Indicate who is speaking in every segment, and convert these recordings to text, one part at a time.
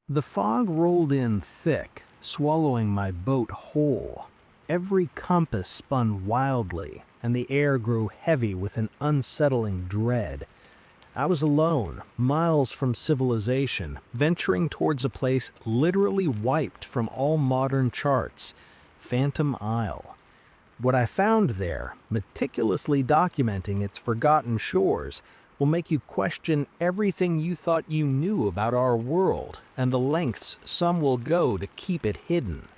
Speaker 1: The fog rolled in thick, swallowing my boat whole. Every compass spun wildly, and the air grew heavy with an unsettling dread. I was alone, miles from civilization, venturing towards a place literally wiped from all modern charts, Phantom Isle. What I found there, meticulously documenting its forgotten shores, will make you question everything you thought you knew about our world and the lengths some will go to keep it hidden.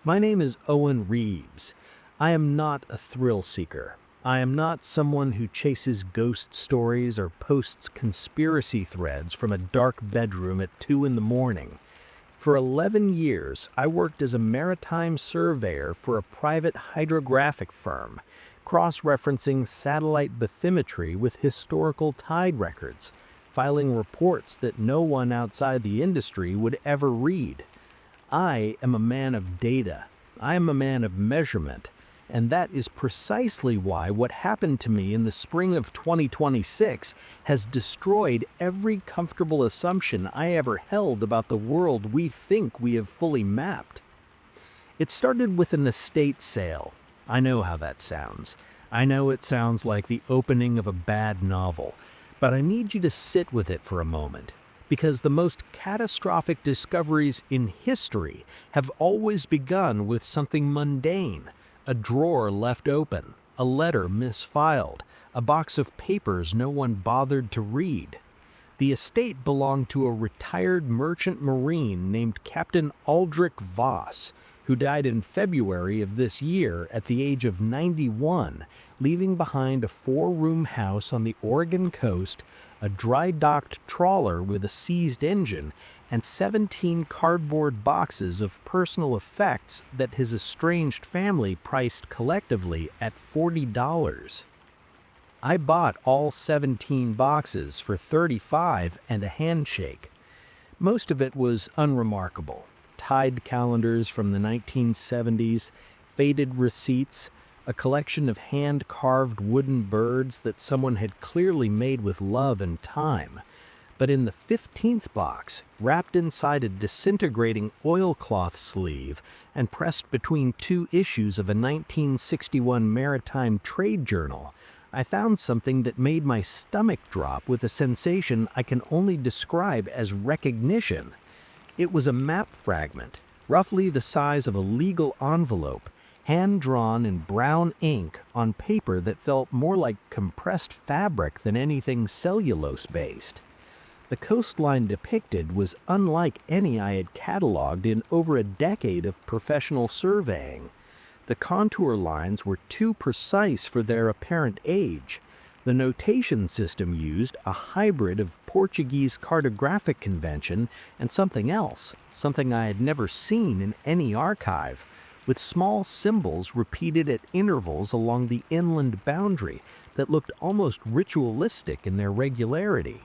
Speaker 1: My name is Owen Reeves. I am not a thrill seeker. I am not someone who chases ghost stories or posts conspiracy threads from a dark bedroom at 2 in the morning. For 11 years, I worked as a maritime surveyor for a private hydrographic firm, cross-referencing satellite bathymetry with historical tide records, filing reports that no one outside the industry would ever read. I am a man of data. I am a man of measurement. And that is precisely why what happened to me in the spring of 2026 has destroyed every comfortable assumption I ever held about the world we think we have fully mapped. It started with an estate sale. I know how that sounds. I know it sounds like the opening of a bad novel, but I need you to sit with it for a moment, because the most catastrophic discoveries in history have always begun with something mundane. A drawer left open, a letter misfiled, a box of papers no one bothered to read. The estate belonged to a retired merchant marine named Captain Aldrich Voss, who died in February of this year at the age of 91, leaving behind a 4-room house on the Oregon coast, a dry-docked trawler with a seized engine, and 17 cardboard boxes of personal effects that his estranged family priced collectively at $40. I bought all 17 boxes for $35 and a handshake. Most of it was unremarkable. Tide calendars from the 1970s, faded receipts, a collection of hand-carved wooden birds that someone had clearly made with love and time. But in the 15th box, wrapped inside a disintegrating oilcloth sleeve and pressed between 2 issues of a 1961 Maritime trade journal, I found something that made my stomach drop with a sensation I can only describe as recognition. It was a map fragment, roughly the size of a legal envelope, hand-drawn in brown ink on paper that felt more like compressed fabric than anything cellulose-based. The coastline depicted was unlike any I had cataloged in over a decade of professional surveying. The contour lines were too precise for their apparent age. The notation system used a hybrid of Portuguese cartographic convention and something else, something I had never seen in any archive, with small symbols repeated at intervals along the inland boundary that looked almost ritualistic in their regularity.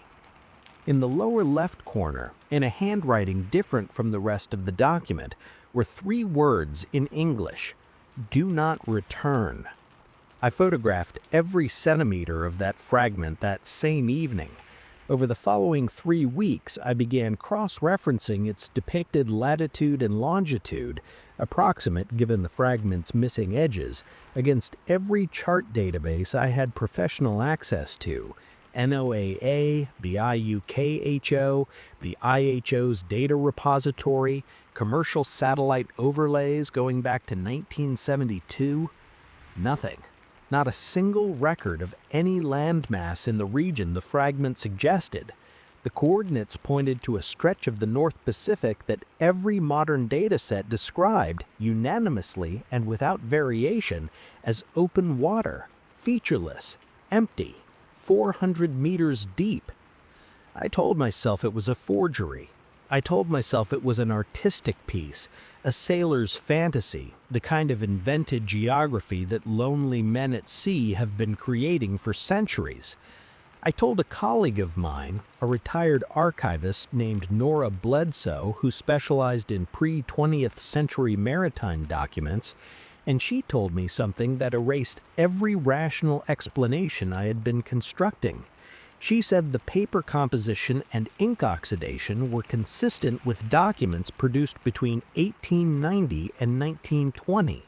Speaker 1: In the lower left corner, in a handwriting different from the rest of the document, were 3 words in English: "Do not return." I photographed every centimeter of that fragment that same evening. Over the following 3 weeks, I began cross-referencing its depicted latitude and longitude, approximate given the fragment's missing edges, against every chart database I had professional access to: NOAA, the IUKHO, the IHO's data repository, commercial satellite overlays going back to 1972. Nothing. Not a single record of any landmass in the region the fragment suggested. The coordinates pointed to a stretch of the North Pacific that every modern dataset described, unanimously and without variation, as open water, featureless, empty, 400 meters deep. I told myself it was a forgery. I told myself it was an artistic piece, a sailor's fantasy, the kind of invented geography that lonely men at sea have been creating for centuries. I told a colleague of mine, a retired archivist named Nora Bledsoe, who specialized in pre-20th century maritime documents, and she told me something that erased every rational explanation I had been constructing. She said the paper composition and ink oxidation were consistent with documents produced between 1890 and 1920.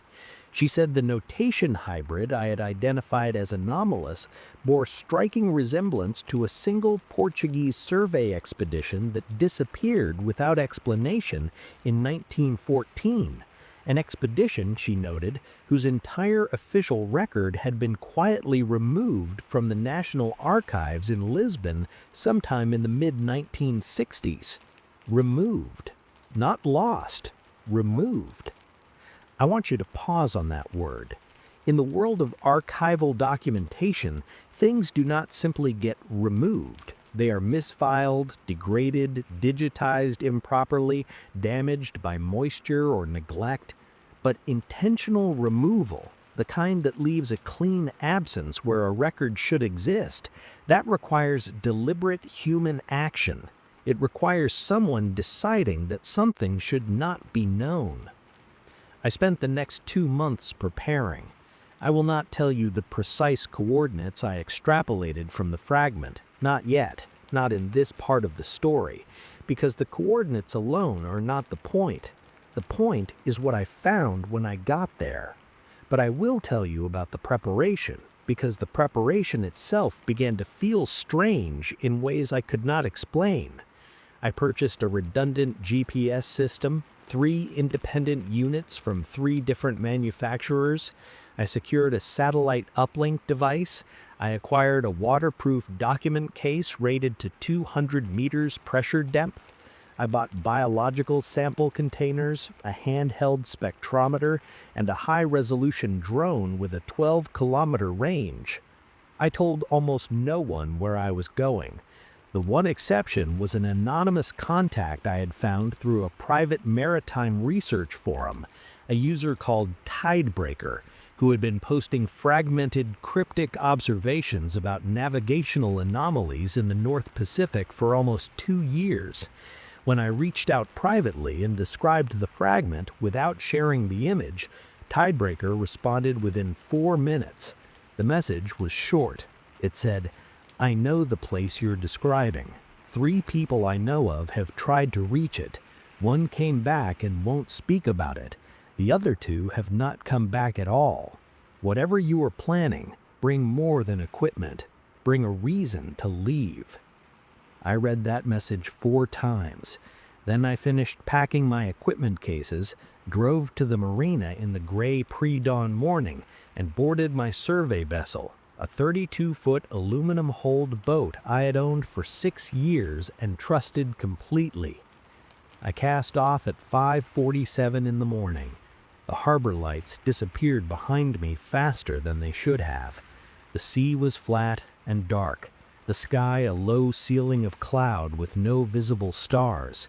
Speaker 1: She said the notation hybrid I had identified as anomalous bore striking resemblance to a single Portuguese survey expedition that disappeared without explanation in 1914. An expedition, she noted, whose entire official record had been quietly removed from the National Archives in Lisbon sometime in the mid-1960s. Removed. Not lost. Removed. I want you to pause on that word. In the world of archival documentation, things do not simply get removed. They are misfiled, degraded, digitized improperly, damaged by moisture or neglect. But intentional removal, the kind that leaves a clean absence where a record should exist, that requires deliberate human action. It requires someone deciding that something should not be known. I spent the next 2 months preparing. I will not tell you the precise coordinates I extrapolated from the fragment, not yet, not in this part of the story, because the coordinates alone are not the point. The point is what I found when I got there. But I will tell you about the preparation, because the preparation itself began to feel strange in ways I could not explain. I purchased a redundant GPS system, 3 independent units from 3 different manufacturers. I secured a satellite uplink device. I acquired a waterproof document case rated to 200 meters pressure depth. I bought biological sample containers, a handheld spectrometer, and a high-resolution drone with a 12-kilometer range. I told almost no one where I was going. The one exception was an anonymous contact I had found through a private maritime research forum, a user called Tidebreaker, who had been posting fragmented, cryptic observations about navigational anomalies in the North Pacific for almost 2 years. When I reached out privately and described the fragment without sharing the image, Tidebreaker responded within 4 minutes. The message was short. It said, "I know the place you're describing. 3 people I know of have tried to reach it. 1 came back and won't speak about it. The other 2 have not come back at all. Whatever you are planning, bring more than equipment. Bring a reason to leave." I read that message 4 times. Then I finished packing my equipment cases, drove to the marina in the gray pre-dawn morning, and boarded my survey vessel, a 32-foot aluminum-hulled boat I had owned for 6 years and trusted completely. I cast off at 5:47 in the morning. The harbor lights disappeared behind me faster than they should have. The sea was flat and dark, the sky a low ceiling of cloud with no visible stars.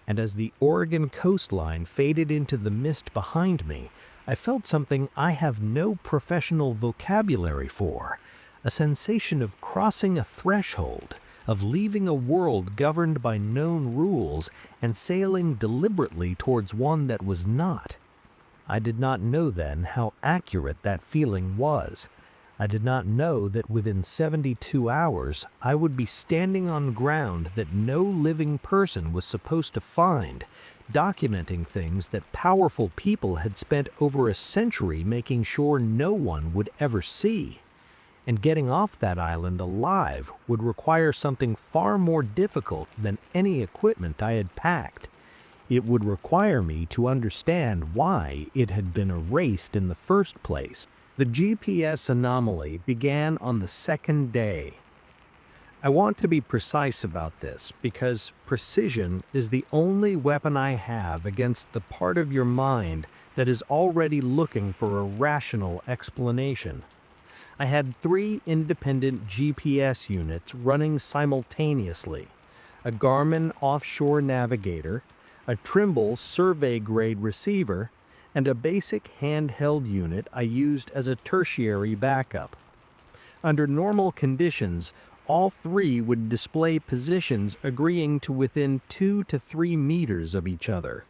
Speaker 1: And as the Oregon coastline faded into the mist behind me, I felt something I have no professional vocabulary for, a sensation of crossing a threshold, of leaving a world governed by known rules and sailing deliberately towards one that was not. I did not know then how accurate that feeling was. I did not know that within 72 hours I would be standing on ground that no living person was supposed to find, documenting things that powerful people had spent over a century making sure no one would ever see. And getting off that island alive would require something far more difficult than any equipment I had packed. It would require me to understand why it had been erased in the first place. The GPS anomaly began on the 2nd day. I want to be precise about this because precision is the only weapon I have against the part of your mind that is already looking for a rational explanation. I had 3 independent GPS units running simultaneously, a Garmin offshore navigator, a Trimble survey-grade receiver, and a basic handheld unit I used as a tertiary backup. Under normal conditions, all 3 would display positions agreeing to within 2 to 3 meters of each other.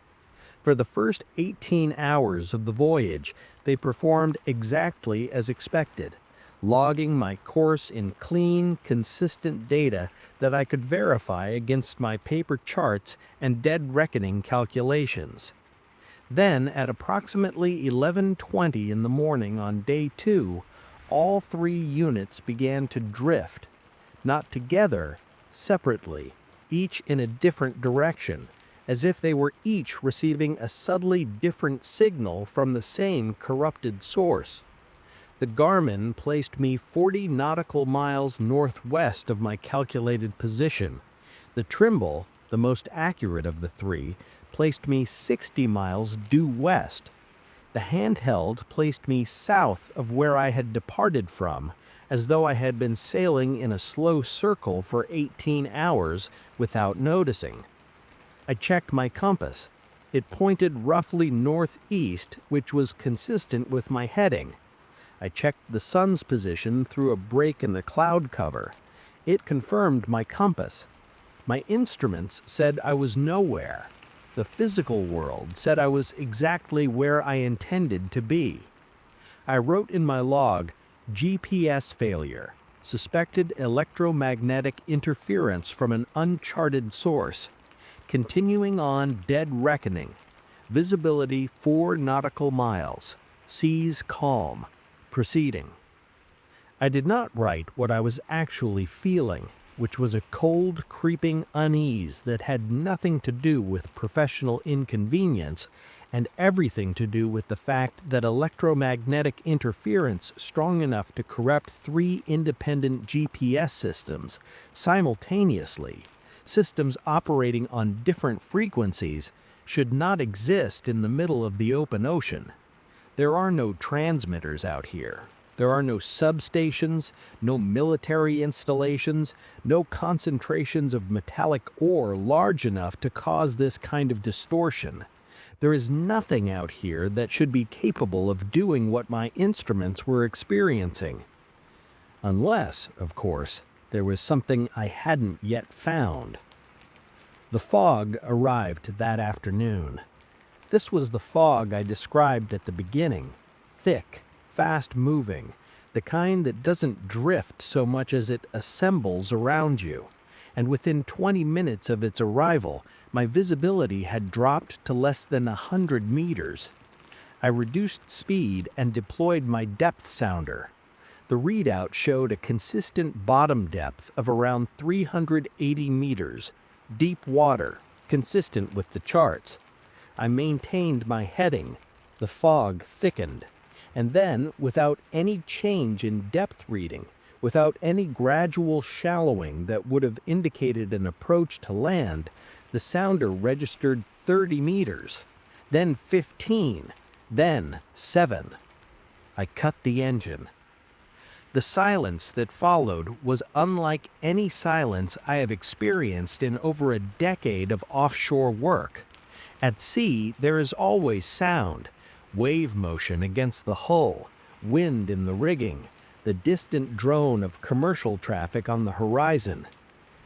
Speaker 1: For the first 18 hours of the voyage, they performed exactly as expected. logging my course in clean, consistent data that I could verify against my paper charts and dead reckoning calculations. Then, at approximately 11:20 in the morning on day 2, all 3 units began to drift, not together, separately, each in a different direction, as if they were each receiving a subtly different signal from the same corrupted source. The Garmin placed me 40 nautical miles northwest of my calculated position. The Trimble, the most accurate of the 3, placed me 60 miles due west. The handheld placed me south of where I had departed from, as though I had been sailing in a slow circle for 18 hours without noticing. I checked my compass. It pointed roughly northeast, which was consistent with my heading. I checked the sun's position through a break in the cloud cover. It confirmed my compass. My instruments said I was nowhere. The physical world said I was exactly where I intended to be. I wrote in my log, GPS failure, suspected electromagnetic interference from an uncharted source. Continuing on dead reckoning. Visibility 4 nautical miles. Seas calm. Proceeding. I did not write what I was actually feeling, which was a cold, creeping unease that had nothing to do with professional inconvenience and everything to do with the fact that electromagnetic interference strong enough to corrupt 3 independent GPS systems simultaneously, systems operating on different frequencies, should not exist in the middle of the open ocean. There are no transmitters out here. There are no substations, no military installations, no concentrations of metallic ore large enough to cause this kind of distortion. There is nothing out here that should be capable of doing what my instruments were experiencing. Unless, of course, there was something I hadn't yet found. The fog arrived that afternoon. This was the fog I described at the beginning. Thick, fast-moving, the kind that doesn't drift so much as it assembles around you. And within 20 minutes of its arrival, my visibility had dropped to less than 100 meters. I reduced speed and deployed my depth sounder. The readout showed a consistent bottom depth of around 380 meters, deep water, consistent with the charts. I maintained my heading. The fog thickened. And then, without any change in depth reading, without any gradual shallowing that would have indicated an approach to land, the sounder registered 30 meters, then 15, then 7. I cut the engine. The silence that followed was unlike any silence I have experienced in over a decade of offshore work. At sea, there is always sound, wave motion against the hull, wind in the rigging, the distant drone of commercial traffic on the horizon.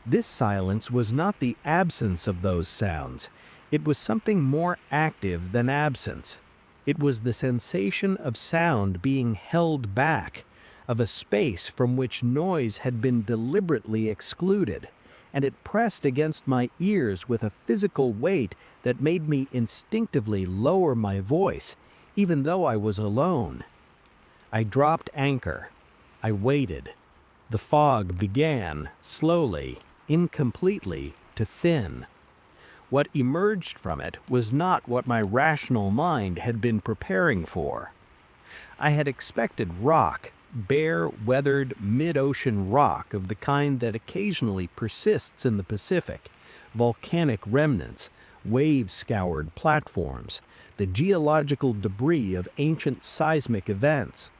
Speaker 1: This silence was not the absence of those sounds. It was something more active than absence. It was the sensation of sound being held back, of a space from which noise had been deliberately excluded, and it pressed against my ears with a physical weight that made me instinctively lower my voice, even though I was alone. I dropped anchor. I waited. The fog began, slowly, incompletely, to thin. What emerged from it was not what my rational mind had been preparing for. I had expected rock, bare, weathered, mid-ocean rock of the kind that occasionally persists in the Pacific, volcanic remnants, wave-scoured platforms, the geological debris of ancient seismic events.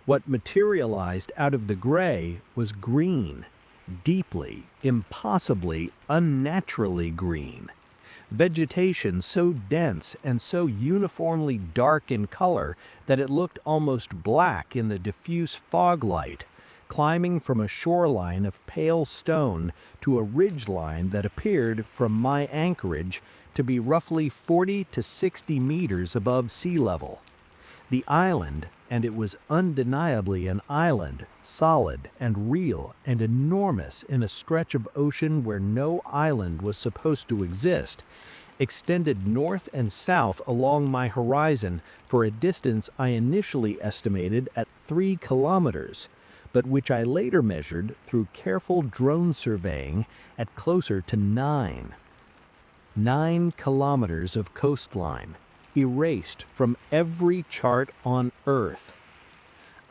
Speaker 1: What materialized out of the gray was green, deeply, impossibly, unnaturally green. Vegetation so dense and so uniformly dark in color that it looked almost black in the diffuse fog light, climbing from a shoreline of pale stone to a ridgeline that appeared, from my anchorage, to be roughly 40 to 60 meters above sea level. The island, and it was undeniably an island, solid and real and enormous in a stretch of ocean where no island was supposed to exist, extended north and south along my horizon for a distance I initially estimated at 3 kilometers, but which I later measured through careful drone surveying at closer to 9. 9 kilometers of coastline, erased from every chart on Earth.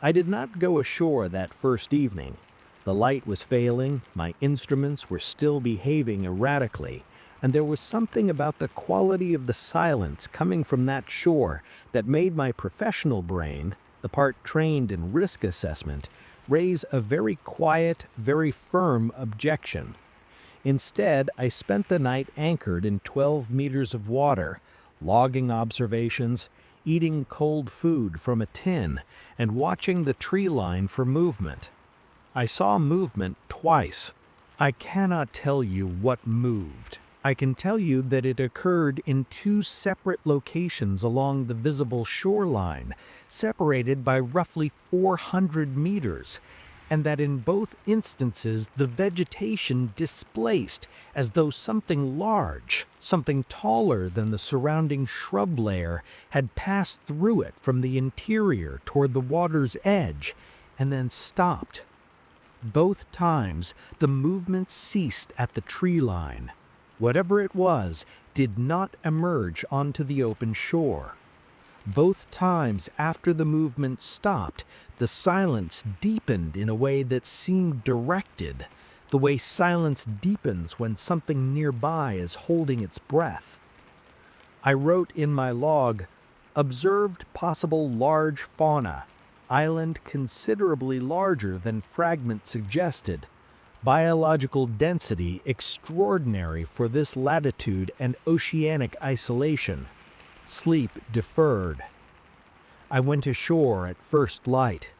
Speaker 1: I did not go ashore that first evening. The light was failing, my instruments were still behaving erratically, and there was something about the quality of the silence coming from that shore that made my professional brain, the part trained in risk assessment, raise a very quiet, very firm objection. Instead, I spent the night anchored in 12 meters of water, logging observations, eating cold food from a tin, and watching the tree line for movement. I saw movement twice. I cannot tell you what moved. I can tell you that it occurred in 2 separate locations along the visible shoreline, separated by roughly 400 meters, and that in both instances the vegetation displaced as though something large, something taller than the surrounding shrub layer, had passed through it from the interior toward the water's edge, and then stopped. Both times the movement ceased at the tree line. Whatever it was did not emerge onto the open shore. Both times after the movement stopped, the silence deepened in a way that seemed directed, the way silence deepens when something nearby is holding its breath. I wrote in my log, "Observed possible large fauna, island considerably larger than fragment suggested. Biological density extraordinary for this latitude and oceanic isolation. Sleep deferred." I went ashore at first light.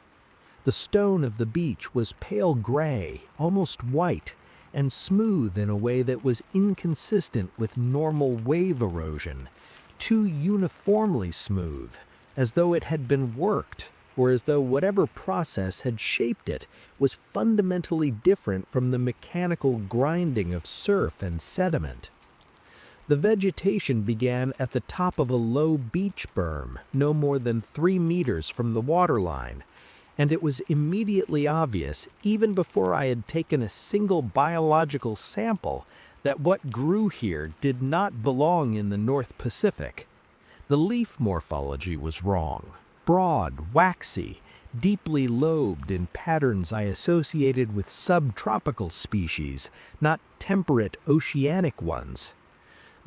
Speaker 1: The stone of the beach was pale gray, almost white, and smooth in a way that was inconsistent with normal wave erosion, too uniformly smooth, as though it had been worked, or as though whatever process had shaped it was fundamentally different from the mechanical grinding of surf and sediment. The vegetation began at the top of a low beach berm, no more than 3 meters from the waterline, and it was immediately obvious, even before I had taken a single biological sample, that what grew here did not belong in the North Pacific. The leaf morphology was wrong. Broad, waxy, deeply lobed in patterns I associated with subtropical species, not temperate oceanic ones.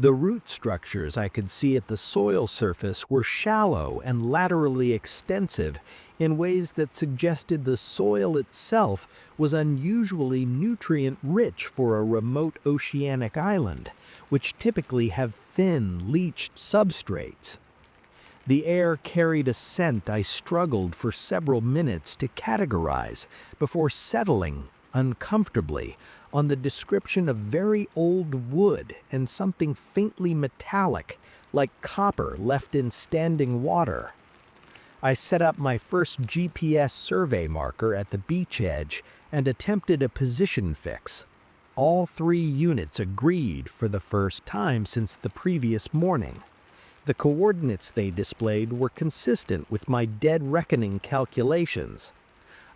Speaker 1: The root structures I could see at the soil surface were shallow and laterally extensive in ways that suggested the soil itself was unusually nutrient-rich for a remote oceanic island, which typically have thin, leached substrates. The air carried a scent I struggled for several minutes to categorize before settling uncomfortably on the description of very old wood and something faintly metallic, like copper left in standing water. I set up my first GPS survey marker at the beach edge and attempted a position fix. All 3 units agreed for the first time since the previous morning. The coordinates they displayed were consistent with my dead reckoning calculations.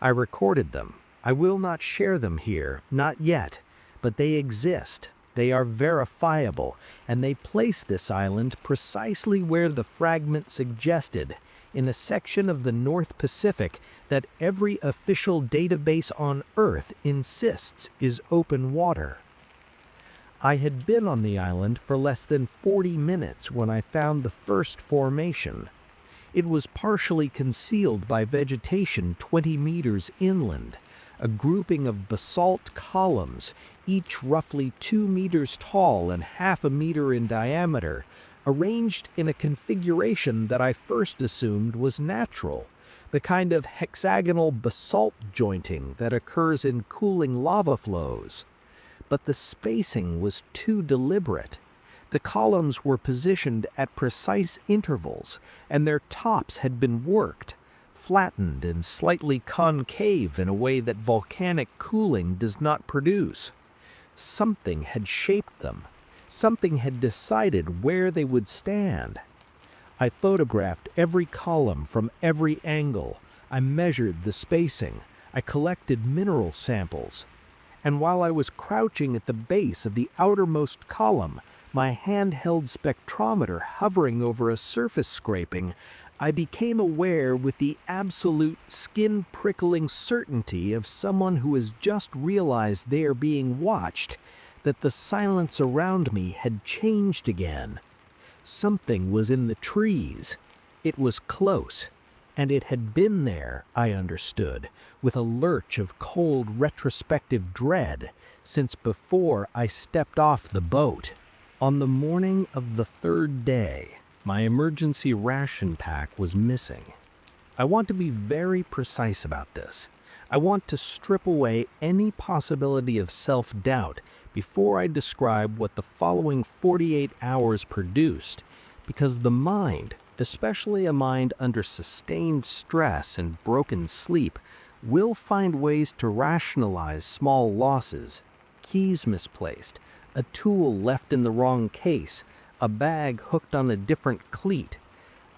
Speaker 1: I recorded them. I will not share them here, not yet, but they exist. They are verifiable, and they place this island precisely where the fragment suggested, in a section of the North Pacific that every official database on Earth insists is open water. I had been on the island for less than 40 minutes when I found the first formation. It was partially concealed by vegetation 20 meters inland, a grouping of basalt columns, each roughly 2 meters tall and half a meter in diameter, arranged in a configuration that I first assumed was natural, the kind of hexagonal basalt jointing that occurs in cooling lava flows. But the spacing was too deliberate. The columns were positioned at precise intervals, and their tops had been worked. flattened and slightly concave in a way that volcanic cooling does not produce. Something had shaped them. Something had decided where they would stand. I photographed every column from every angle. I measured the spacing. I collected mineral samples. And while I was crouching at the base of the outermost column, my handheld spectrometer hovering over a surface scraping, I became aware with the absolute skin-prickling certainty of someone who has just realized they are being watched, that the silence around me had changed again. Something was in the trees. It was close, and it had been there, I understood, with a lurch of cold retrospective dread, since before I stepped off the boat. On the morning of the third day, my emergency ration pack was missing. I want to be very precise about this. I want to strip away any possibility of self-doubt before I describe what the following 48 hours produced, because the mind, especially a mind under sustained stress and broken sleep, will find ways to rationalize small losses, keys misplaced, a tool left in the wrong case, a bag hooked on a different cleat.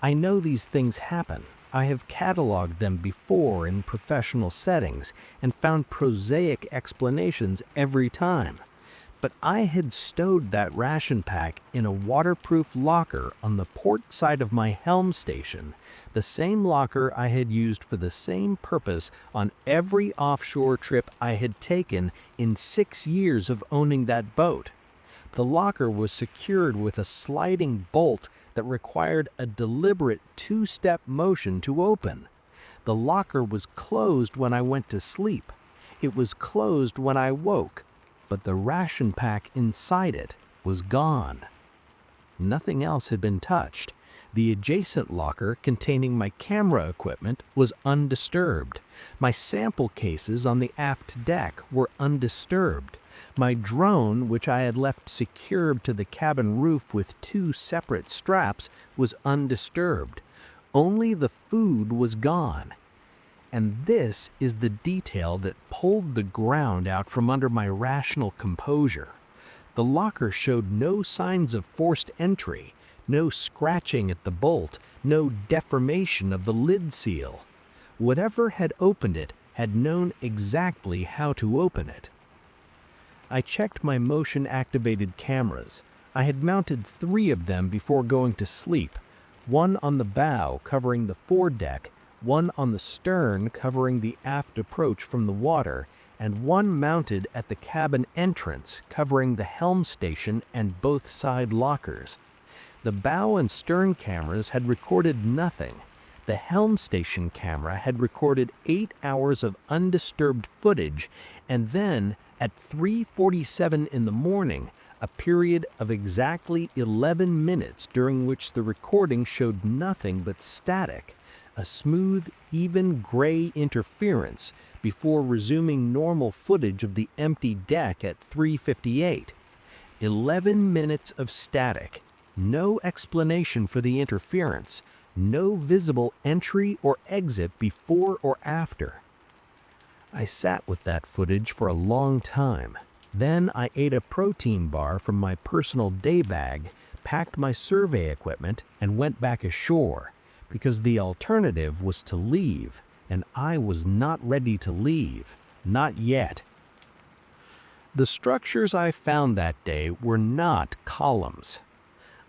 Speaker 1: I know these things happen. I have cataloged them before in professional settings and found prosaic explanations every time. But I had stowed that ration pack in a waterproof locker on the port side of my helm station, the same locker I had used for the same purpose on every offshore trip I had taken in 6 years of owning that boat. The locker was secured with a sliding bolt that required a deliberate 2-step motion to open. The locker was closed when I went to sleep. It was closed when I woke, but the ration pack inside it was gone. Nothing else had been touched. The adjacent locker containing my camera equipment was undisturbed. My sample cases on the aft deck were undisturbed. My drone, which I had left secured to the cabin roof with 2 separate straps, was undisturbed. Only the food was gone. And this is the detail that pulled the ground out from under my rational composure. The locker showed no signs of forced entry, no scratching at the bolt, no deformation of the lid seal. Whatever had opened it had known exactly how to open it. I checked my motion-activated cameras. I had mounted 3 of them before going to sleep, one on the bow covering the foredeck, one on the stern covering the aft approach from the water, and one mounted at the cabin entrance covering the helm station and both side lockers. The bow and stern cameras had recorded nothing. The helm station camera had recorded 8 hours of undisturbed footage, and then, at 3:47 in the morning, a period of exactly 11 minutes during which the recording showed nothing but static, a smooth, even gray interference, before resuming normal footage of the empty deck at 3:58. 11 minutes of static, no explanation for the interference, no visible entry or exit before or after. I sat with that footage for a long time. Then I ate a protein bar from my personal day bag, packed my survey equipment, and went back ashore, because the alternative was to leave, and I was not ready to leave, not yet. The structures I found that day were not columns.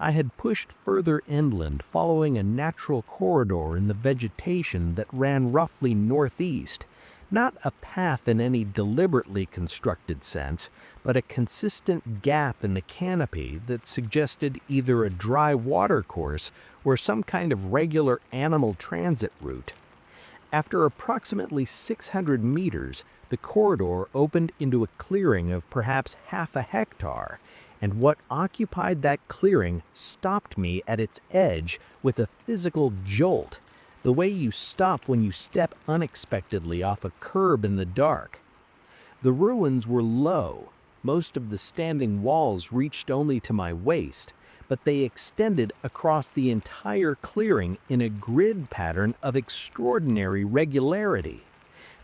Speaker 1: I had pushed further inland following a natural corridor in the vegetation that ran roughly northeast, not a path in any deliberately constructed sense, but a consistent gap in the canopy that suggested either a dry watercourse or some kind of regular animal transit route. After approximately 600 meters, the corridor opened into a clearing of perhaps half a hectare, and what occupied that clearing stopped me at its edge with a physical jolt, the way you stop when you step unexpectedly off a curb in the dark. The ruins were low. Most of the standing walls reached only to my waist, but they extended across the entire clearing in a grid pattern of extraordinary regularity.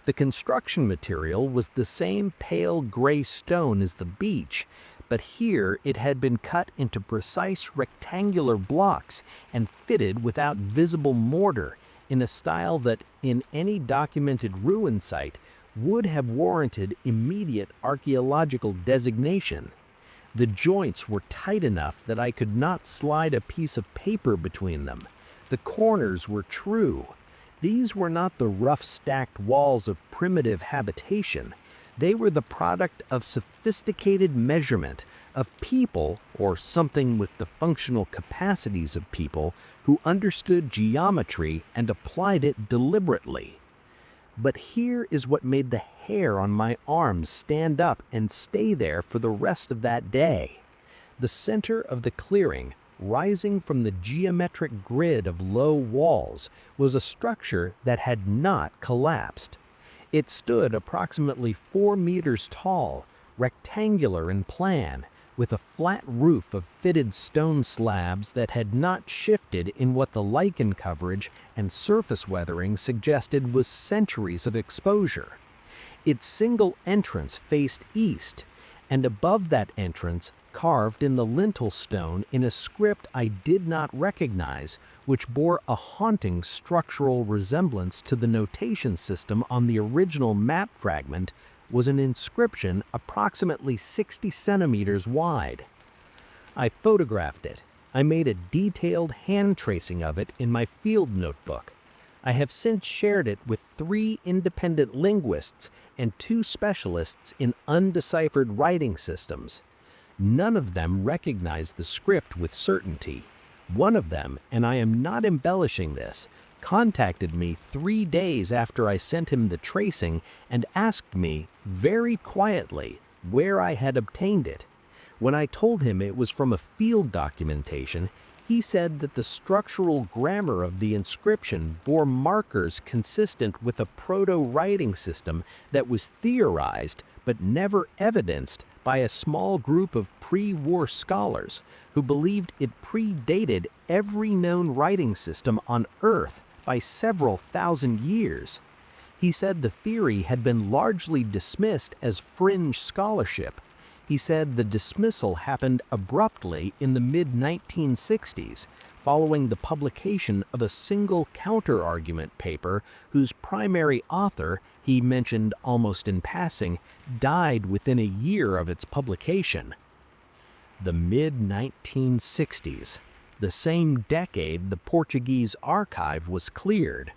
Speaker 1: The construction material was the same pale gray stone as the beach, but here it had been cut into precise rectangular blocks and fitted without visible mortar in a style that, in any documented ruin site, would have warranted immediate archaeological designation. The joints were tight enough that I could not slide a piece of paper between them. The corners were true. These were not the rough stacked walls of primitive habitation. They were the product of sophisticated measurement, of people, or something with the functional capacities of people, who understood geometry and applied it deliberately. But here is what made the hair on my arms stand up and stay there for the rest of that day. The center of the clearing, rising from the geometric grid of low walls, was a structure that had not collapsed. It stood approximately 4 meters tall, rectangular in plan, with a flat roof of fitted stone slabs that had not shifted in what the lichen coverage and surface weathering suggested was centuries of exposure. Its single entrance faced east, and above that entrance, carved in the lintel stone in a script I did not recognize, which bore a haunting structural resemblance to the notation system on the original map fragment, was an inscription approximately 60 centimeters wide. I photographed it. I made a detailed hand tracing of it in my field notebook. I have since shared it with 3 independent linguists and 2 specialists in undeciphered writing systems. None of them recognized the script with certainty. One of them, and I am not embellishing this, contacted me 3 days after I sent him the tracing and asked me, very quietly, where I had obtained it. When I told him it was from a field documentation, he said that the structural grammar of the inscription bore markers consistent with a proto-writing system that was theorized but never evidenced by a small group of pre-war scholars who believed it predated every known writing system on Earth by several thousand years. He said the theory had been largely dismissed as fringe scholarship. He said the dismissal happened abruptly in the mid-1960s, following the publication of a single counter-argument paper whose primary author, he mentioned almost in passing, died within a year of its publication. The mid-1960s, the same decade the Portuguese archive was cleared.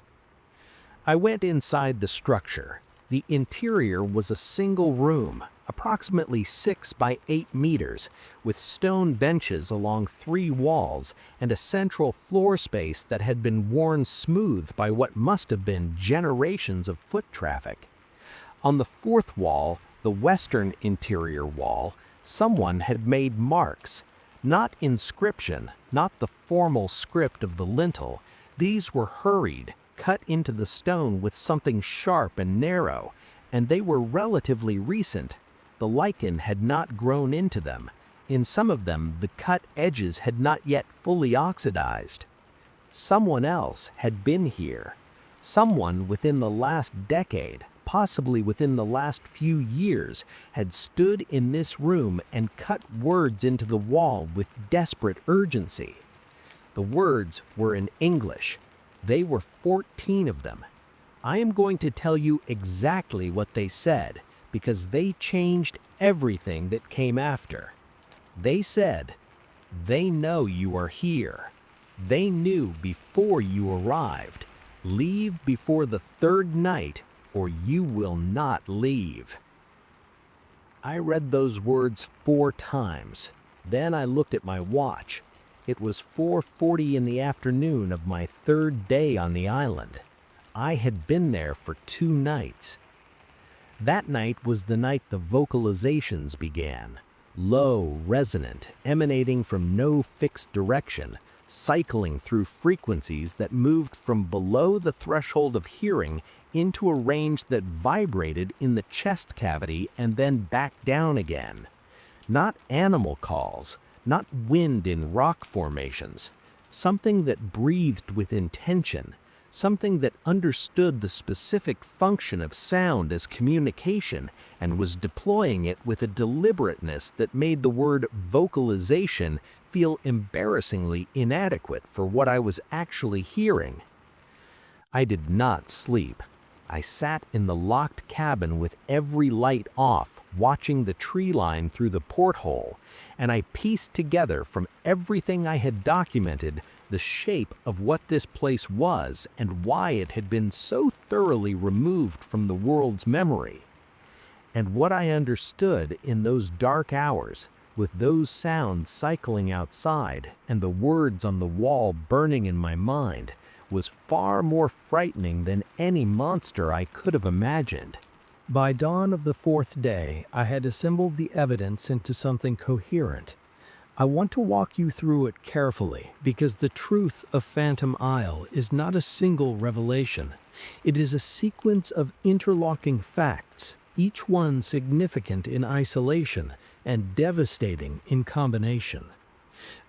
Speaker 1: I went inside the structure. The interior was a single room, approximately 6 by 8 meters, with stone benches along 3 walls and a central floor space that had been worn smooth by what must have been generations of foot traffic. On the 4th wall, the western interior wall, someone had made marks. Not inscription, not the formal script of the lintel. These were hurried, cut into the stone with something sharp and narrow, and they were relatively recent. The lichen had not grown into them. In some of them, the cut edges had not yet fully oxidized. Someone else had been here. Someone within the last decade, possibly within the last few years, had stood in this room and cut words into the wall with desperate urgency. The words were in English. They were 14 of them. I am going to tell you exactly what they said, because they changed everything that came after. They said, "They know you are here. They knew before you arrived. Leave before the 3rd night, or you will not leave." I read those words 4 times. Then I looked at my watch. It was 4:40 in the afternoon of my 3rd day on the island. I had been there for 2 nights. That night was the night the vocalizations began. Low, resonant, emanating from no fixed direction, cycling through frequencies that moved from below the threshold of hearing into a range that vibrated in the chest cavity and then back down again. Not animal calls, not wind in rock formations, something that breathed with intention, something that understood the specific function of sound as communication and was deploying it with a deliberateness that made the word vocalization feel embarrassingly inadequate for what I was actually hearing. I did not sleep. I sat in the locked cabin with every light off, watching the tree line through the porthole, and I pieced together from everything I had documented the shape of what this place was and why it had been so thoroughly removed from the world's memory. And what I understood in those dark hours, with those sounds cycling outside and the words on the wall burning in my mind, was far more frightening than any monster I could have imagined. By dawn of the fourth day, I had assembled the evidence into something coherent. I want to walk you through it carefully because the truth of Phantom Isle is not a single revelation. It is a sequence of interlocking facts, each one significant in isolation and devastating in combination.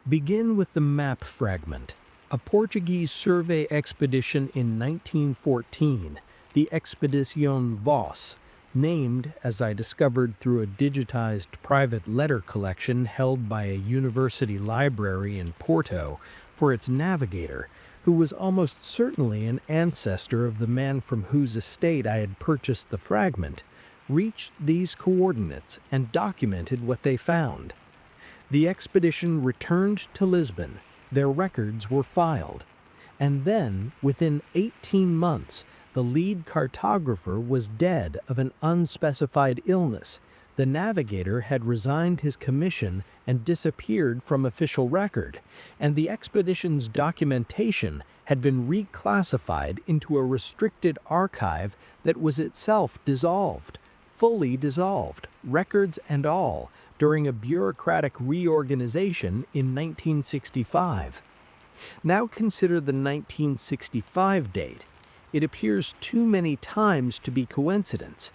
Speaker 1: Begin with the map fragment. A Portuguese survey expedition in 1914, the Expedición Vos, named, as I discovered through a digitized private letter collection held by a university library in Porto, for its navigator, who was almost certainly an ancestor of the man from whose estate I had purchased the fragment, reached these coordinates and documented what they found. The expedition returned to Lisbon. Their records were filed. And then, within 18 months, the lead cartographer was dead of an unspecified illness. The navigator had resigned his commission and disappeared from official record, and the expedition's documentation had been reclassified into a restricted archive that was itself dissolved, fully dissolved, records and all, during a bureaucratic reorganization in 1965. Now consider the 1965 date. It appears too many times to be coincidence.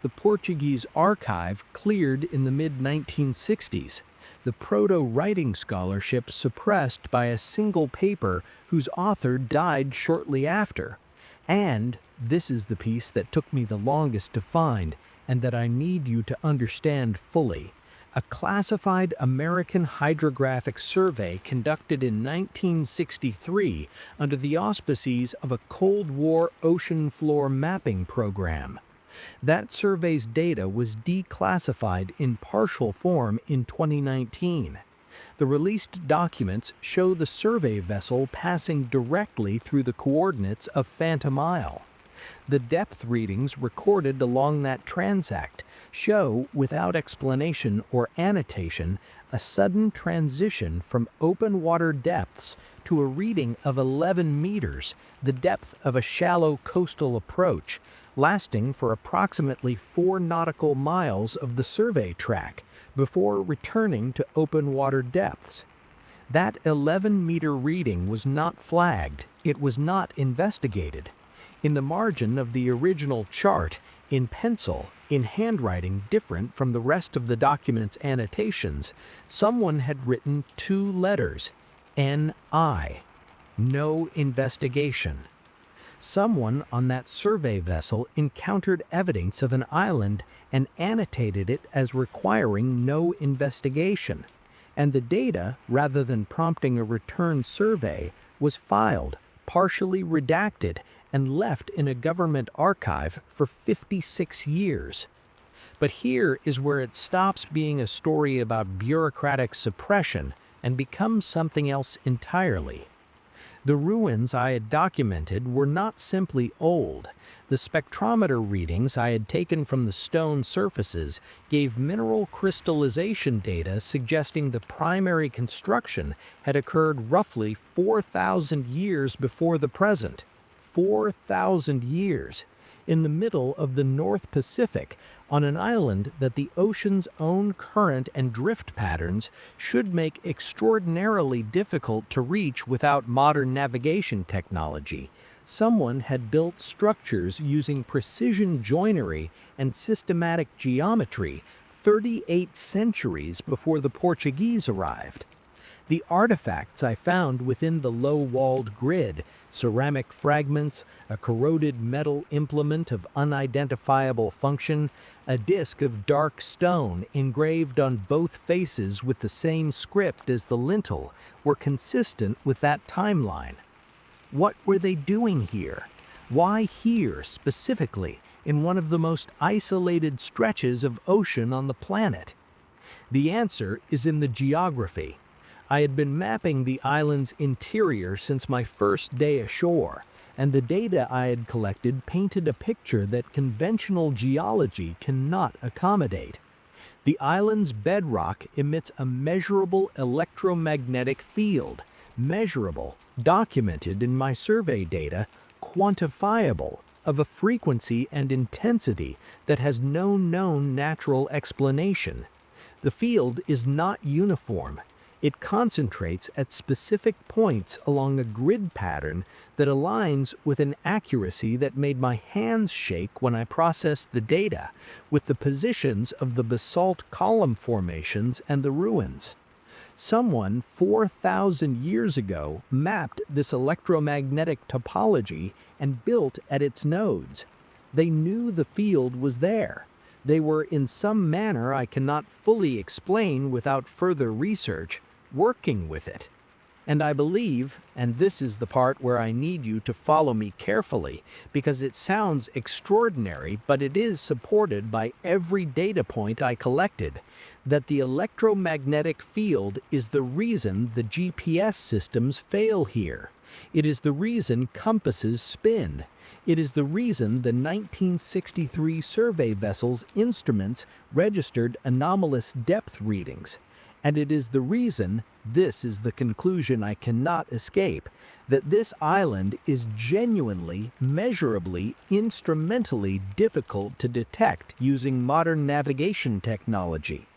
Speaker 1: The Portuguese archive cleared in the mid-1960s, the proto-writing scholarship suppressed by a single paper whose author died shortly after. And this is the piece that took me the longest to find and that I need you to understand fully. A classified American hydrographic survey conducted in 1963 under the auspices of a Cold War ocean floor mapping program. That survey's data was declassified in partial form in 2019. The released documents show the survey vessel passing directly through the coordinates of Phantom Isle. The depth readings recorded along that transect show, without explanation or annotation, a sudden transition from open water depths to a reading of 11 meters, the depth of a shallow coastal approach, lasting for approximately 4 nautical miles of the survey track, before returning to open water depths. That 11-meter reading was not flagged, it was not investigated. In the margin of the original chart, in pencil, in handwriting different from the rest of the document's annotations, someone had written 2 letters, N.I., no investigation. Someone on that survey vessel encountered evidence of an island and annotated it as requiring no investigation, and the data, rather than prompting a return survey, was filed, partially redacted, and left in a government archive for 56 years. But here is where it stops being a story about bureaucratic suppression and becomes something else entirely. The ruins I had documented were not simply old. The spectrometer readings I had taken from the stone surfaces gave mineral crystallization data suggesting the primary construction had occurred roughly 4,000 years before the present. 4,000 years, in the middle of the North Pacific, on an island that the ocean's own current and drift patterns should make extraordinarily difficult to reach without modern navigation technology. Someone had built structures using precision joinery and systematic geometry 38 centuries before the Portuguese arrived. The artifacts I found within the low-walled grid, ceramic fragments, a corroded metal implement of unidentifiable function, a disc of dark stone engraved on both faces with the same script as the lintel, were consistent with that timeline. What were they doing here? Why here specifically, in one of the most isolated stretches of ocean on the planet? The answer is in the geography. I had been mapping the island's interior since my first day ashore, and the data I had collected painted a picture that conventional geology cannot accommodate. The island's bedrock emits a measurable electromagnetic field, measurable, documented in my survey data, quantifiable, of a frequency and intensity that has no known natural explanation. The field is not uniform. It concentrates at specific points along a grid pattern that aligns with an accuracy that made my hands shake when I processed the data, with the positions of the basalt column formations and the ruins. Someone 4,000 years ago mapped this electromagnetic topology and built at its nodes. They knew the field was there. They were in some manner I cannot fully explain without further research, working with it. And I believe, and this is the part where I need you to follow me carefully, because it sounds extraordinary, but it is supported by every data point I collected, that the electromagnetic field is the reason the GPS systems fail here. It is the reason compasses spin. It is the reason the 1963 survey vessel's instruments registered anomalous depth readings. And it is the reason, this is the conclusion I cannot escape, that this island is genuinely, measurably, instrumentally difficult to detect using modern navigation technology.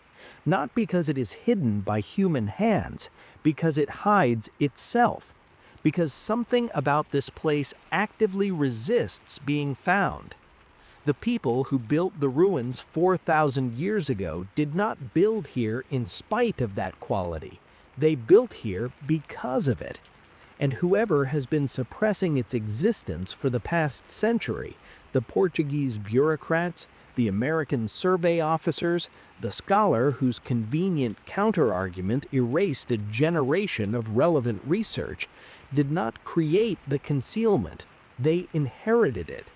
Speaker 1: Not because it is hidden by human hands, because it hides itself, because something about this place actively resists being found. The people who built the ruins 4,000 years ago did not build here in spite of that quality. They built here because of it. And whoever has been suppressing its existence for the past century, the Portuguese bureaucrats, the American survey officers, the scholar whose convenient counterargument erased a generation of relevant research, did not create the concealment. They inherited it.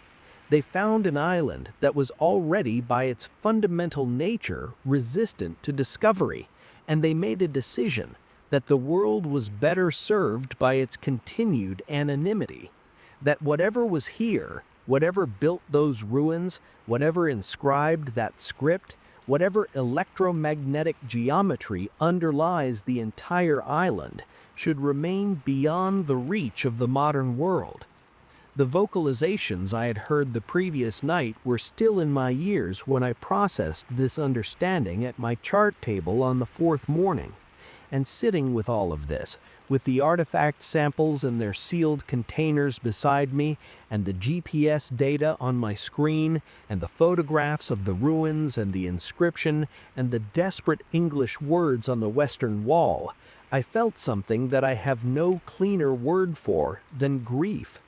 Speaker 1: They found an island that was already by its fundamental nature resistant to discovery, and they made a decision that the world was better served by its continued anonymity, that whatever was here, whatever built those ruins, whatever inscribed that script, whatever electromagnetic geometry underlies the entire island, should remain beyond the reach of the modern world. The vocalizations I had heard the previous night were still in my ears when I processed this understanding at my chart table on the fourth morning. And sitting with all of this, with the artifact samples in their sealed containers beside me, and the GPS data on my screen, and the photographs of the ruins and the inscription, and the desperate English words on the western wall, I felt something that I have no cleaner word for than grief.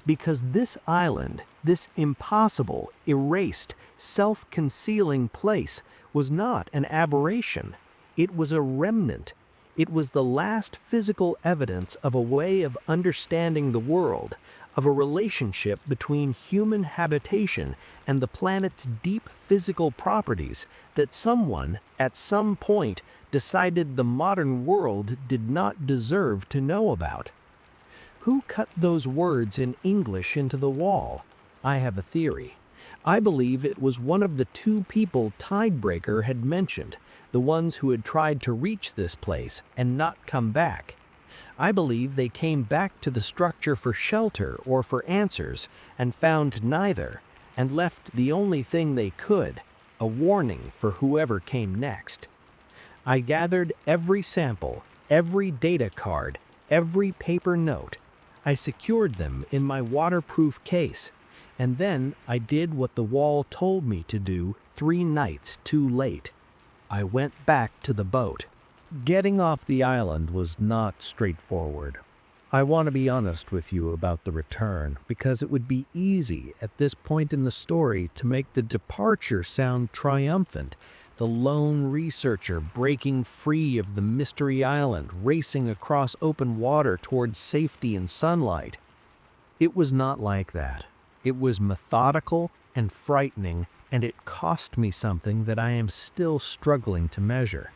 Speaker 1: Because this island, this impossible, erased, self-concealing place, was not an aberration. It was a remnant. It was the last physical evidence of a way of understanding the world, of a relationship between human habitation and the planet's deep physical properties that someone, at some point, decided the modern world did not deserve to know about. Who cut those words in English into the wall? I have a theory. I believe it was one of the two people Tidebreaker had mentioned, the ones who had tried to reach this place and not come back. I believe they came back to the structure for shelter or for answers and found neither, and left the only thing they could, a warning for whoever came next. I gathered every sample, every data card, every paper note. I secured them in my waterproof case, and then I did what the wall told me to do 3 nights too late. I went back to the boat. Getting off the island was not straightforward. I want to be honest with you about the return, because it would be easy at this point in the story to make the departure sound triumphant. The lone researcher breaking free of the mystery island, racing across open water towards safety and sunlight. It was not like that. It was methodical and frightening, and it cost me something that I am still struggling to measure.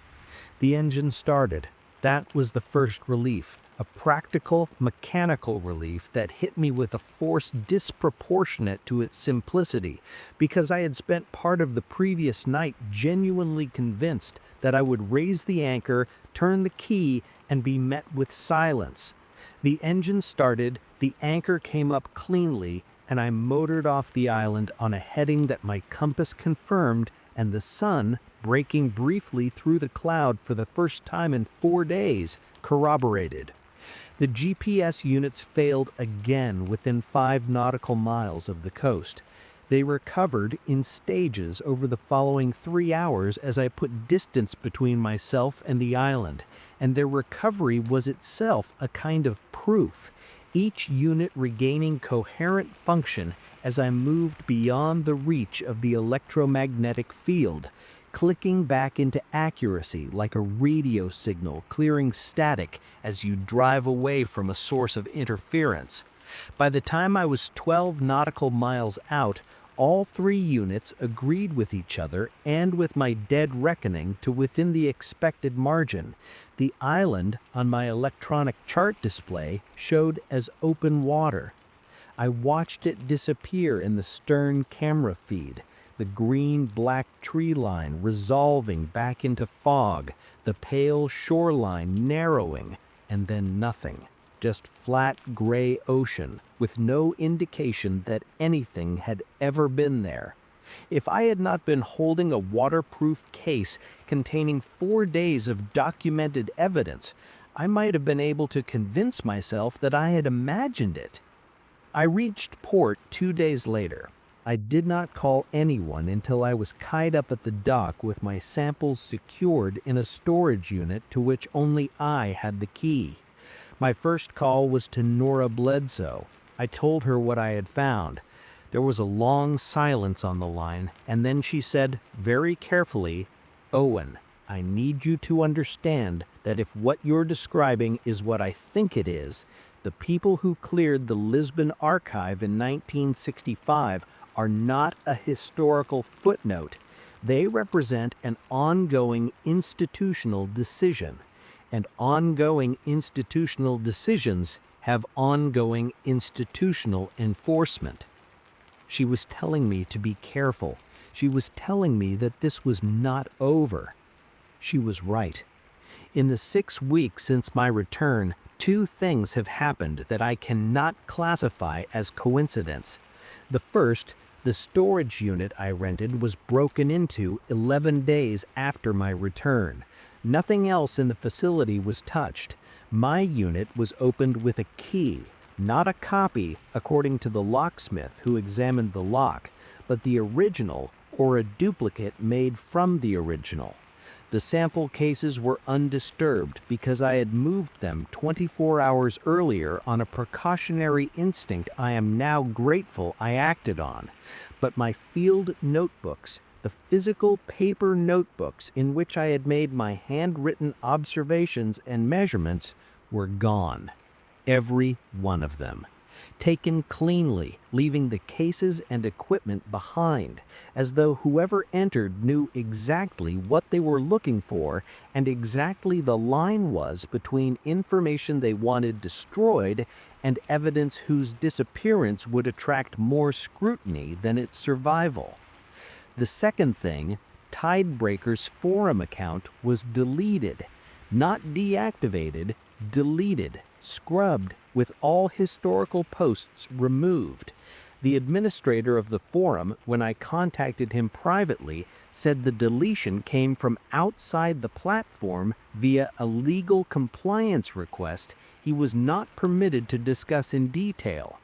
Speaker 1: The engine started. That was the first relief, a practical, mechanical relief that hit me with a force disproportionate to its simplicity, because I had spent part of the previous night genuinely convinced that I would raise the anchor, turn the key, and be met with silence. The engine started, the anchor came up cleanly, and I motored off the island on a heading that my compass confirmed, and the sun, breaking briefly through the cloud for the first time in 4 days, corroborated. The GPS units failed again within 5 nautical miles of the coast. They recovered in stages over the following 3 hours as I put distance between myself and the island, and their recovery was itself a kind of proof, each unit regaining coherent function as I moved beyond the reach of the electromagnetic field, clicking back into accuracy like a radio signal clearing static as you drive away from a source of interference. By the time I was 12 nautical miles out, all 3 units agreed with each other and with my dead reckoning to within the expected margin. The island on my electronic chart display showed as open water. I watched it disappear in the stern camera feed, the green-black tree line resolving back into fog, the pale shoreline narrowing, and then nothing. Just flat gray ocean with no indication that anything had ever been there. If I had not been holding a waterproof case containing 4 days of documented evidence, I might have been able to convince myself that I had imagined it. I reached port 2 days later. I did not call anyone until I was tied up at the dock with my samples secured in a storage unit to which only I had the key. My first call was to Nora Bledsoe. I told her what I had found. There was a long silence on the line, and then she said, very carefully, "Owen, I need you to understand that if what you're describing is what I think it is, the people who cleared the Lisbon archive in 1965 are not a historical footnote. They represent an ongoing institutional decision. And ongoing institutional decisions have ongoing institutional enforcement." She was telling me to be careful. She was telling me that this was not over. She was right. In the 6 weeks since my return, 2 things have happened that I cannot classify as coincidence. The first, the storage unit I rented was broken into 11 days after my return. Nothing else in the facility was touched. My unit was opened with a key, not a copy according to the locksmith who examined the lock, but the original or a duplicate made from the original. The sample cases were undisturbed because I had moved them 24 hours earlier on a precautionary instinct I am now grateful I acted on. But my field notebooks, the physical paper notebooks in which I had made my handwritten observations and measurements, were gone. Every one of them. Taken cleanly, leaving the cases and equipment behind, as though whoever entered knew exactly what they were looking for and exactly the line was between information they wanted destroyed and evidence whose disappearance would attract more scrutiny than its survival. The second thing, Tidebreaker's forum account was deleted, not deactivated, deleted, scrubbed, with all historical posts removed. The administrator of the forum, when I contacted him privately, said the deletion came from outside the platform via a legal compliance request he was not permitted to discuss in detail.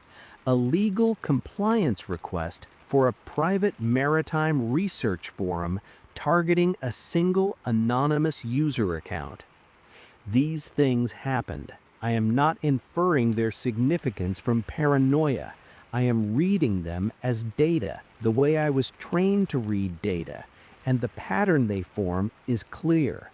Speaker 1: A legal compliance request for a private maritime research forum targeting a single anonymous user account. These things happened. I am not inferring their significance from paranoia. I am reading them as data, the way I was trained to read data, and the pattern they form is clear.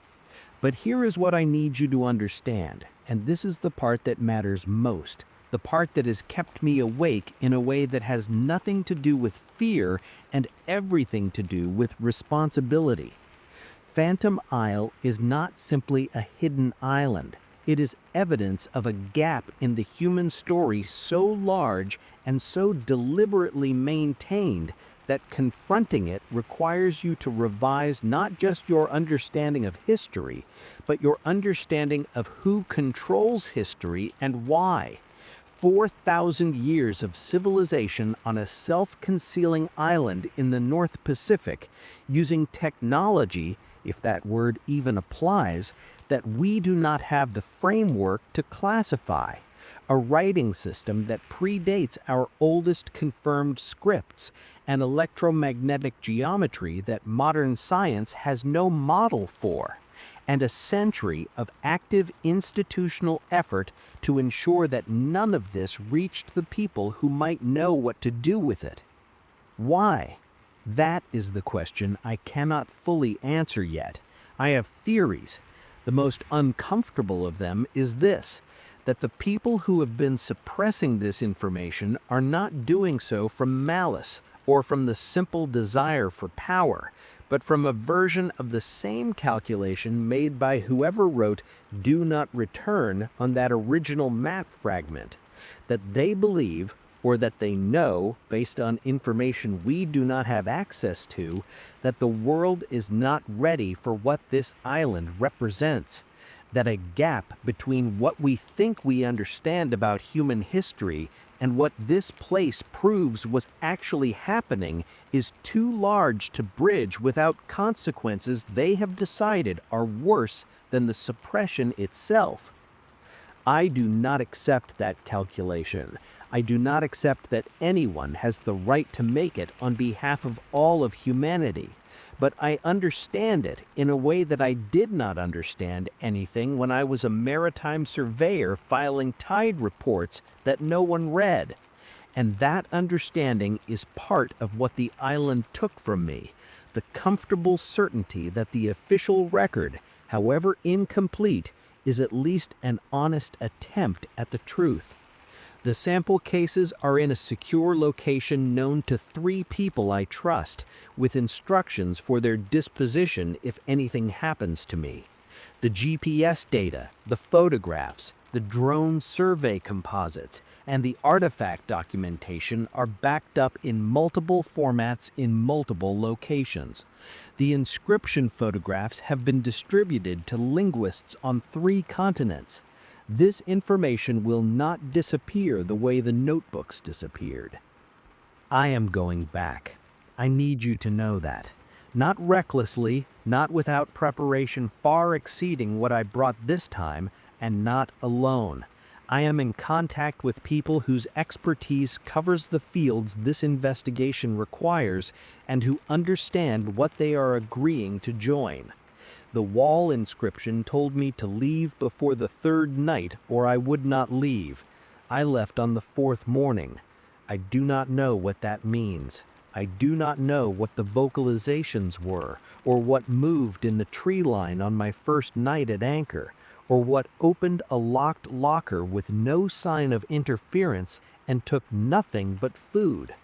Speaker 1: But here is what I need you to understand, and this is the part that matters most, the part that has kept me awake in a way that has nothing to do with fear and everything to do with responsibility. Phantom Isle is not simply a hidden island. It is evidence of a gap in the human story so large and so deliberately maintained that confronting it requires you to revise not just your understanding of history, but your understanding of who controls history and why. 4,000 years of civilization on a self-concealing island in the North Pacific, using technology, if that word even applies, that we do not have the framework to classify. A writing system that predates our oldest confirmed scripts, and electromagnetic geometry that modern science has no model for, and a century of active institutional effort to ensure that none of this reached the people who might know what to do with it. Why? That is the question I cannot fully answer yet. I have theories. The most uncomfortable of them is this: that the people who have been suppressing this information are not doing so from malice or from the simple desire for power, but from a version of the same calculation made by whoever wrote "Do Not Return" on that original map fragment, that they believe, or that they know, based on information we do not have access to, that the world is not ready for what this island represents, that a gap between what we think we understand about human history and what this place proves was actually happening is too large to bridge without consequences they have decided are worse than the suppression itself. I do not accept that calculation. I do not accept that anyone has the right to make it on behalf of all of humanity. But I understand it in a way that I did not understand anything when I was a maritime surveyor filing tide reports that no one read. And that understanding is part of what the island took from me, the comfortable certainty that the official record, however incomplete, is at least an honest attempt at the truth. The sample cases are in a secure location known to 3 people I trust, with instructions for their disposition if anything happens to me. The GPS data, the photographs, the drone survey composites, and the artifact documentation are backed up in multiple formats in multiple locations. The inscription photographs have been distributed to linguists on 3 continents. This information will not disappear the way the notebooks disappeared. I am going back. I need you to know that. Not recklessly, not without preparation far exceeding what I brought this time, and not alone. I am in contact with people whose expertise covers the fields this investigation requires and who understand what they are agreeing to join. The wall inscription told me to leave before the 3rd night or I would not leave. I left on the 4th morning. I do not know what that means. I do not know what the vocalizations were, or what moved in the tree line on my first night at anchor, or what opened a locked locker with no sign of interference and took nothing but food.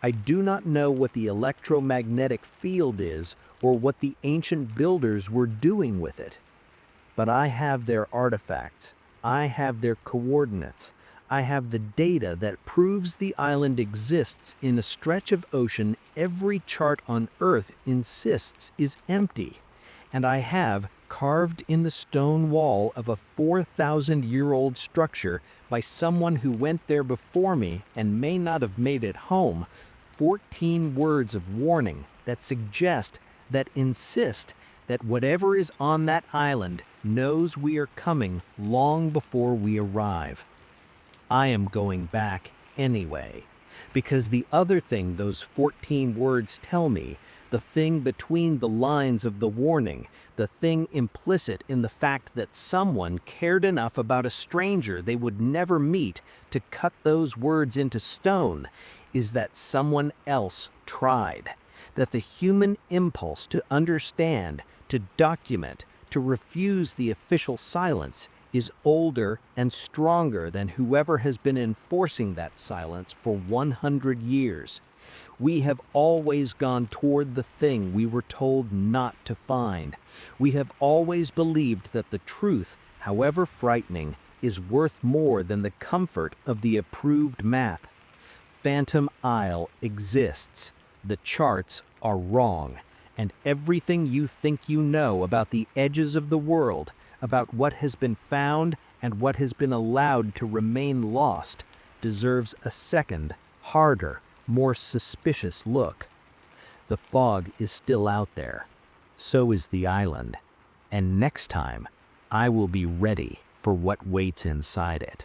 Speaker 1: I do not know what the electromagnetic field is, or what the ancient builders were doing with it. But I have their artifacts. I have their coordinates. I have the data that proves the island exists in a stretch of ocean every chart on Earth insists is empty. And I have, carved in the stone wall of a 4,000-year-old structure by someone who went there before me and may not have made it home, 14 words of warning that suggest, that insist, that whatever is on that island knows we are coming long before we arrive. I am going back anyway. Because the other thing those 14 words tell me, the thing between the lines of the warning, the thing implicit in the fact that someone cared enough about a stranger they would never meet to cut those words into stone, is that someone else tried. That the human impulse to understand, to document, to refuse the official silence is older and stronger than whoever has been enforcing that silence for 100 years. We have always gone toward the thing we were told not to find. We have always believed that the truth, however frightening, is worth more than the comfort of the approved math. Phantom Isle exists. The charts are wrong, and everything you think you know about the edges of the world, about what has been found and what has been allowed to remain lost, deserves a second, harder, more suspicious look. The fog is still out there. So is the island. And next time, I will be ready for what waits inside it.